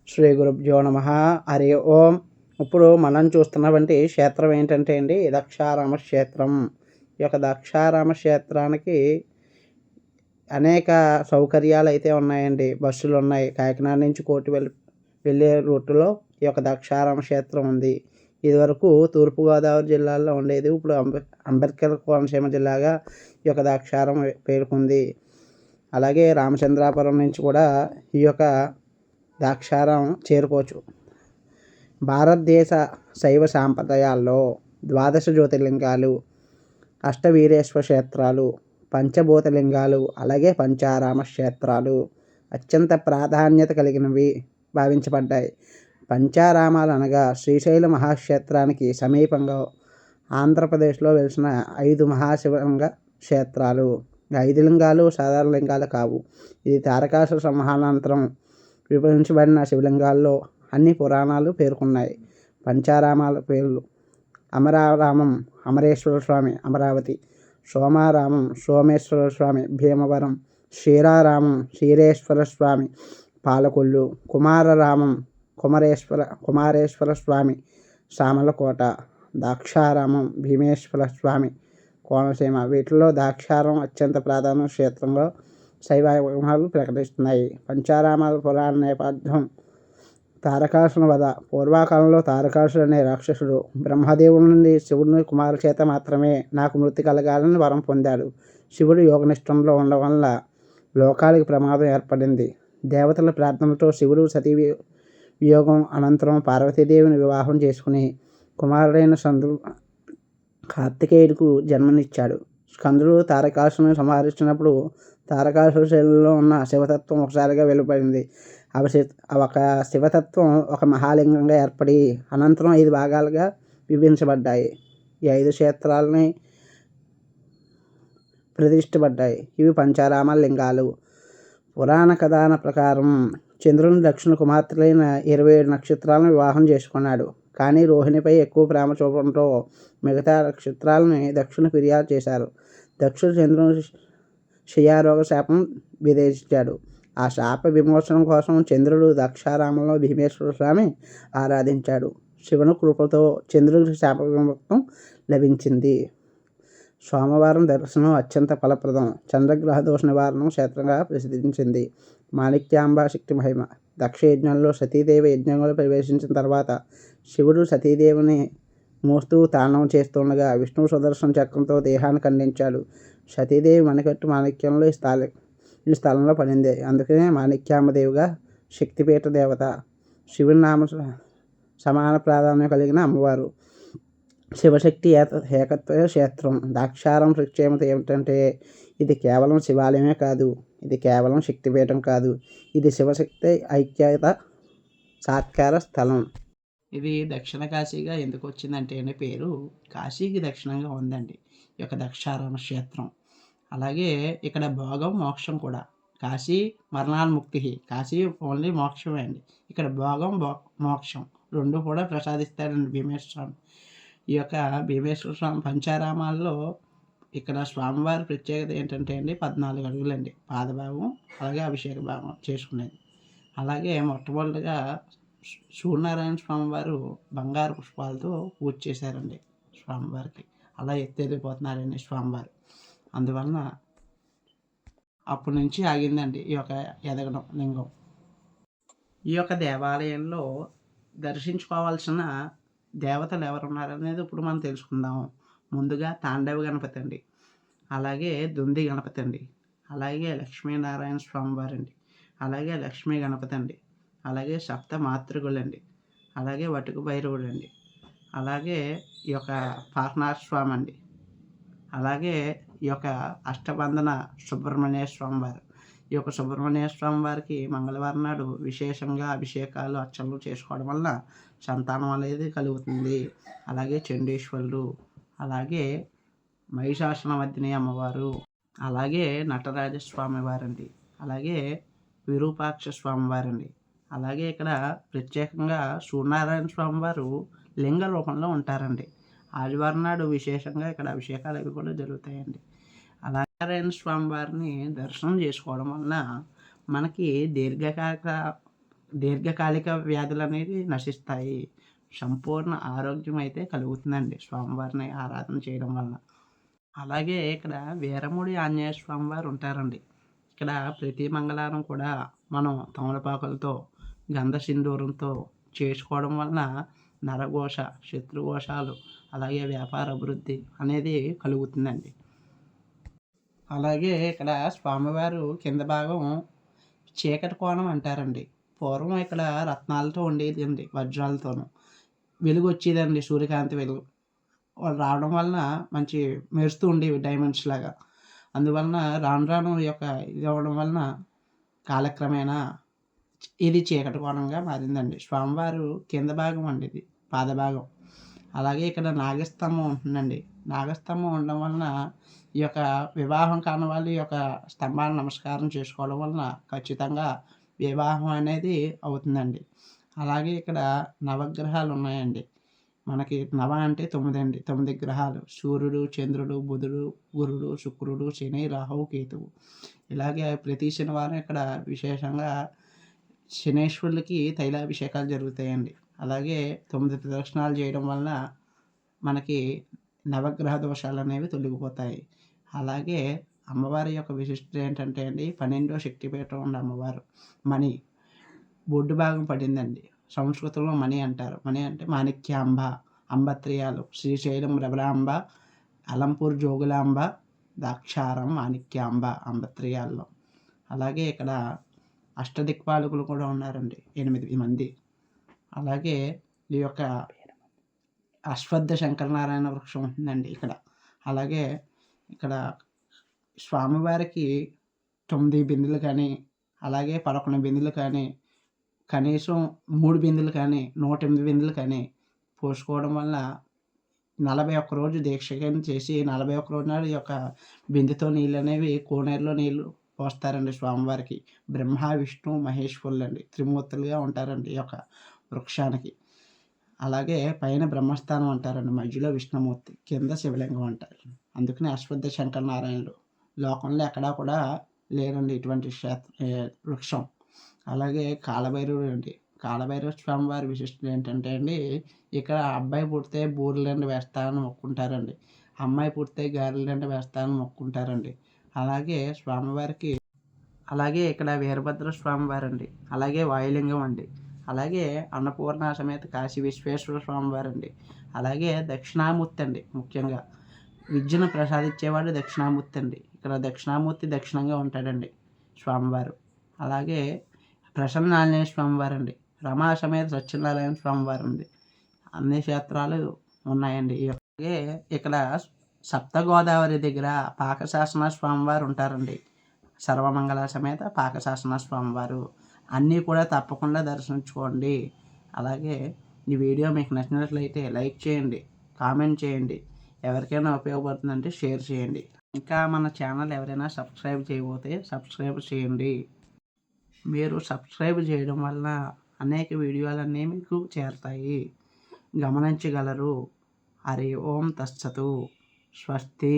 శ్రీ గురుభ్యో నమ. హరి ఓం. ఇప్పుడు మనం చూస్తున్నటువంటి క్షేత్రం ఏంటంటే అండి, దక్షారామ క్షేత్రం. ఈ యొక్క దక్షారామ క్షేత్రానికి అనేక సౌకర్యాలు అయితే ఉన్నాయండి. బస్సులు ఉన్నాయి. కాకినాడ నుంచి కోటి వెళ్ళే రూట్లో ఈ యొక్క దక్షారామ క్షేత్రం ఉంది. ఇదివరకు తూర్పుగోదావరి జిల్లాలో ఉండేది. ఇప్పుడు అంబేద్కర్ కోనసీమ జిల్లాగా ఈ యొక్క దక్షారం పేరుకుంది. అలాగే రామచంద్రాపురం నుంచి కూడా ఈ యొక్క ద్రాక్షారం చేరుకోవచ్చు. భారతదేశ శైవ సాంప్రదాయాల్లో ద్వాదశ జ్యోతిర్లింగాలు, అష్టవీరేశ్వర క్షేత్రాలు, పంచభూతలింగాలు, అలాగే పంచారామ క్షేత్రాలు అత్యంత ప్రాధాన్యత కలిగినవి భావించబడ్డాయి. పంచారామాలు అనగా శ్రీశైల మహాక్షేత్రానికి సమీపంగా ఆంధ్రప్రదేశ్లో వెలిసిన 5 మహాశివలింగ క్షేత్రాలు. 5 లింగాలు సాధారణ లింగాలు కావు. ఇది తారకాసుర సంహారానంతరం విభజించబడిన శివలింగాల్లో అన్ని పురాణాలు పేర్కొన్నాయి. పంచారామాల పేర్లు: అమరారామం అమరేశ్వర స్వామి అమరావతి, సోమారామం సోమేశ్వర స్వామి భీమవరం, క్షీరారామం క్షీరేశ్వర స్వామి పాలకొల్లు, కుమారరామం కుమారేశ్వర స్వామి సామలకోట, ద్రాక్షారామం భీమేశ్వర స్వామి కోనసీమ. వీటిలో ద్రాక్షారం అత్యంత ప్రాధాన్య క్షేత్రంలో శైవ వైభవాలు ప్రకటిస్తున్నాయి. పంచారామాల పురాణ నేపథ్యం: తారకాసుర వధ. పూర్వకాలంలో తారకాసుడు అనే రాక్షసుడు బ్రహ్మదేవుడి నుండి శివుని కుమారుల చేత మాత్రమే నాకు మృతి కలగాలని వరం పొందాడు. శివుడు యోగనిష్టంలో ఉండడం వల్ల లోకాలకు ప్రమాదం ఏర్పడింది. దేవతల ప్రార్థనలతో శివుడు సతీ వియోగం అనంతరం పార్వతీదేవిని వివాహం చేసుకుని కుమారుడైన కార్తికేయుడికి జన్మనిచ్చాడు. స్కందుడు తారకాసురుని సంహరించినప్పుడు తారకాసుర శరీరంలో ఉన్న శివతత్వం ఒకసారిగా వెలువడింది. ఒక శివతత్వం ఒక మహాలింగంగా ఏర్పడి అనంతరం 5 భాగాలుగా విభజించబడ్డాయి. ఈ 5 క్షేత్రాలని ప్రతిష్ఠించబడ్డాయి. ఇవి పంచారామ లింగాలు. పురాణ కథాన ప్రకారం చంద్రుని దక్షిణ కుమార్తెలైన 27 నక్షత్రాలను వివాహం చేసుకున్నాడు. కానీ రోహిణిపై ఎక్కువ ప్రేమ చూపడంతో మిగతా నక్షత్రాలని దక్షుని ఫిర్యాదు చేశారు. దక్షుడు చంద్రుని క్షయారోగ శాపం విధించాడు. ఆ శాప విమోచనం కోసం చంద్రుడు దక్షారామంలో భీమేశ్వర స్వామి ఆరాధించాడు. శివుని కృపతో చంద్రుడికి శాప విముక్తం లభించింది. సోమవారం దర్శనం అత్యంత ఫలప్రదం. చంద్రగ్రహ దోష నివారణ క్షేత్రంగా ప్రసిద్ధించింది. మాణిక్యాంబ శక్తి మహిమ: దక్ష యజ్ఞంలో సతీదేవి యజ్ఞంలో ప్రవేశించిన తర్వాత శివుడు సతీదేవిని మోస్తూ తాండవం చేస్తుండగా విష్ణువు సుదర్శన చక్రంతో దేహాన్ని ఖండించాడు. సతీదేవి మణికట్టు మాణిక్యంలో ఈ స్థలంలో పడింది. అందుకనే మాణిక్యాంబదేవిగా శక్తిపీఠ దేవత. శివుని నామ సమాన ప్రాధాన్యం కలిగిన అమ్మవారు. శివశక్తి ఏకత్వ క్షేత్రం. ద్రాక్షారం ప్రత్యేకత ఏమిటంటే ఇది కేవలం శివాలయమే కాదు, ఇది కేవలం శక్తిపీఠం కాదు, ఇది శివశక్తి ఐక్యత సాత్కార స్థలం. ఇది దక్షిణ కాశీగా ఎందుకు వచ్చిందంటే అనే పేరు కాశీకి దక్షిణంగా ఉందండి ఈ యొక్క దక్షారామ క్షేత్రం. అలాగే ఇక్కడ భోగం మోక్షం కూడా. కాశీ మరణాన్ముక్తి, కాశీ ఓన్లీ మోక్షమే అండి. ఇక్కడ భోగం మోక్షం రెండు కూడా ప్రసాదిస్తాడండి భీమేశ్వర స్వామి. ఈ యొక్క భీమేశ్వర స్వామి పంచారామాల్లో ఇక్కడ స్వామివారి ప్రత్యేకత ఏంటంటే అండి 14 అడుగులండి పాదభాగం, అలాగే అభిషేక భాగం చేసుకునేది. అలాగే మొట్టమొదటిగా సూర్యనారాయణ స్వామివారు బంగారు పుష్పాలతో పూజ చేశారండి స్వామివారికి. అలా ఎత్తెదిగిపోతున్నారండి స్వామివారు. అందువలన అప్పటి నుంచి ఆగిందండి ఈ యొక్క ఎదగడం లింగం. ఈ యొక్క దేవాలయంలో దర్శించుకోవాల్సిన దేవతలు ఎవరున్నారనేది ఇప్పుడు మనం తెలుసుకుందాము. ముందుగా తాండవ గణపతి అండి, అలాగే దుంది గణపతి అండి, అలాగే లక్ష్మీనారాయణ స్వామివారండి, అలాగే లక్ష్మీ గణపతి అండి, అలాగే సప్త మాతృగులండి, అలాగే వటుకు భైరవుడు అండి, అలాగే ఈ యొక్క పార్నాథ స్వామి అండి, అలాగే ఈ యొక్క అష్టబంధన సుబ్రహ్మణ్య స్వామి వారు. ఈ యొక్క సుబ్రహ్మణ్య స్వామి వారికి మంగళవారం నాడు విశేషంగా అభిషేకాలు అర్చనలు చేసుకోవడం వలన సంతానం అనేది కలుగుతుంది. అలాగే చండీశ్వరుడు, అలాగే మహిషాసురమర్దిని అమ్మవారు, అలాగే నటరాజస్వామి వారండి, అలాగే విరూపాక్ష స్వామి వారండి. అలాగే ఇక్కడ ప్రత్యేకంగా సూర్యనారాయణ స్వామి వారు లింగ రూపంలో ఉంటారండి. ఆదివారం నాడు విశేషంగా ఇక్కడ అభిషేకాలు అవి కూడా జరుగుతాయండి. అలాగే నారాయణ స్వామి వారిని దర్శనం చేసుకోవడం వలన మనకి దీర్ఘకాలిక వ్యాధులు అనేది నశిస్తాయి. సంపూర్ణ ఆరోగ్యం అయితే కలుగుతుందండి స్వామివారిని ఆరాధన చేయడం వలన. అలాగే ఇక్కడ వీరముడి ఆంజనేయ స్వామి వారు ఉంటారండి. ఇక్కడ ప్రతి మంగళవారం కూడా మనం తమలపాకులతో, గంధ సింధూరంతో చేసుకోవడం వలన నరఘోష, శత్రుఘోషాలు, అలాగే వ్యాపార అభివృద్ధి అనేది కలుగుతుందండి. అలాగే ఇక్కడ స్వామివారు కింద భాగం చీకటి కోణం అంటారండి. పూర్వం ఇక్కడ రత్నాలతో ఉండేదండి, వజ్రాలతోను. వెలుగు వచ్చేదండి, సూర్యకాంతి వెలుగు. వాళ్ళు రావడం వలన మంచి మెరుస్తూ ఉండేవి డైమండ్స్ లాగా. అందువలన రాను రాను ఈ యొక్క ఇది అవ్వడం వలన కాలక్రమేణా ఇది చీకటి కోణంగా మారిందండి. స్వామివారు కింద భాగం అండి ఇది, పాదభాగం. అలాగే ఇక్కడ నాగస్తంభం ఉంటుందండి. నాగస్తంభం ఉండడం వలన ఈ యొక్క వివాహం కాని వాళ్ళు ఈ యొక్క స్తంభాన్ని నమస్కారం చేసుకోవడం వలన ఖచ్చితంగా వివాహం అనేది అవుతుందండి. అలాగే ఇక్కడ నవగ్రహాలు ఉన్నాయండి. మనకి నవ అంటే 9 అండి. 9 గ్రహాలు: సూర్యుడు, చంద్రుడు, బుధుడు, గురుడు, శుక్రుడు, శని, రాహువు, కేతువు. ఇలాగే ప్రతి శనివారం ఇక్కడ విశేషంగా శనీశ్వరులకి తైలాభిషేకాలు జరుగుతాయండి. అలాగే 9 ప్రదక్షిణాలు చేయడం వలన మనకి నవగ్రహ దోషాలు అనేవి తొలగిపోతాయి. అలాగే అమ్మవారి యొక్క విశిష్టత ఏంటంటే అండి, 12వ శక్తిపీఠం ఉంది అమ్మవారు. మణి బొడ్డు భాగం పడిందండి. సంస్కృతంలో మణి అంటారు. మణి అంటే మాణిక్యాంబ, అంబత్రియాలు, శ్రీశైలం రమణాంబ, అలంపూర్ జోగులాంబ, దాక్షారం, మాణిక్యాంబ అంబత్రియాల్లో. అలాగే ఇక్కడ అష్టదిక్పాలకులు కూడా ఉన్నారండి, 8 మంది. అలాగే ఈ యొక్క అశ్వత్థ శంకరనారాయణ వృక్షం ఉంటుందండి ఇక్కడ. అలాగే ఇక్కడ స్వామివారికి 9 బిందెలు కానీ, అలాగే 11 బిందెలు కానీ, కనీసం 3 బిందెలు కానీ, 108 బిందెలు కానీ పోసుకోవడం వల్ల 41 రోజు దీక్ష కింద చేసి 41 రోజు నాడు ఈ యొక్క బిందెతో నీళ్ళు అనేవి కోనేరులో నీళ్ళు పోస్తారండి స్వామివారికి. బ్రహ్మ, విష్ణు, మహేశ్వరులండి త్రిమూర్తులుగా ఉంటారండి ఈ యొక్క వృక్షానికి. అలాగే పైన బ్రహ్మస్థానం అంటారండి, మధ్యలో విష్ణుమూర్తి, కింద శివలింగం అంటారు. అందుకని అశ్వత్థ శంకరనారాయణులు. లోకంలో ఎక్కడా కూడా లేరండి ఇటువంటి వృక్షం. అలాగే కాలభైరవుడు అండి. కాలభైరవ స్వామి వారి విశిష్టత ఏంటంటే అండి, ఇక్కడ అబ్బాయి పుడితే బూరెలండి వేస్తానని మొక్కుంటారండి. అమ్మాయి పుడితే గారెలండి వేస్తానని మొక్కుంటారండి. అలాగే స్వామివారికి అలాగే ఇక్కడ వీరభద్ర స్వామి వారండి. అలాగే వాయులింగం అండి. అలాగే అన్నపూర్ణ సమేత కాశీ విశ్వేశ్వర స్వామి వారండి. అలాగే దక్షిణామూర్తి అండి. ముఖ్యంగా విద్యను ప్రసాదించేవాడు దక్షిణామూర్తి అండి. ఇక్కడ దక్షిణామూర్తి దక్షిణంగా ఉంటాడండి స్వామివారు. అలాగే ప్రసన్న ఆంజనేయ స్వామి వారండి. రమా సమేత సత్యనారాయణ స్వామి వారండి. అన్ని క్షేత్రాలు ఉన్నాయండి. అలాగే ఇక్కడ సప్తగోదావరి దగ్గర పాకశాసన స్వామివారు ఉంటారండి. సర్వమంగళ సమేత పాకశాసన స్వామివారు. అన్నీ కూడా తప్పకుండా దర్శించుకోండి. అలాగే ఈ వీడియో మీకు నచ్చినట్లయితే లైక్ చేయండి, కామెంట్ చేయండి. ఎవరికైనా ఉపయోగపడుతుందంటే షేర్ చేయండి. ఇంకా మన ఛానల్ ఎవరైనా సబ్స్క్రైబ్ చేయకపోతే సబ్స్క్రైబ్ చేయండి. మీరు సబ్స్క్రైబ్ చేయడం వల్ల అనేక వీడియోలన్నీ మీకు చేరుతాయి, గమనించగలరు. హరి ఓం తత్సతు. స్వస్తి.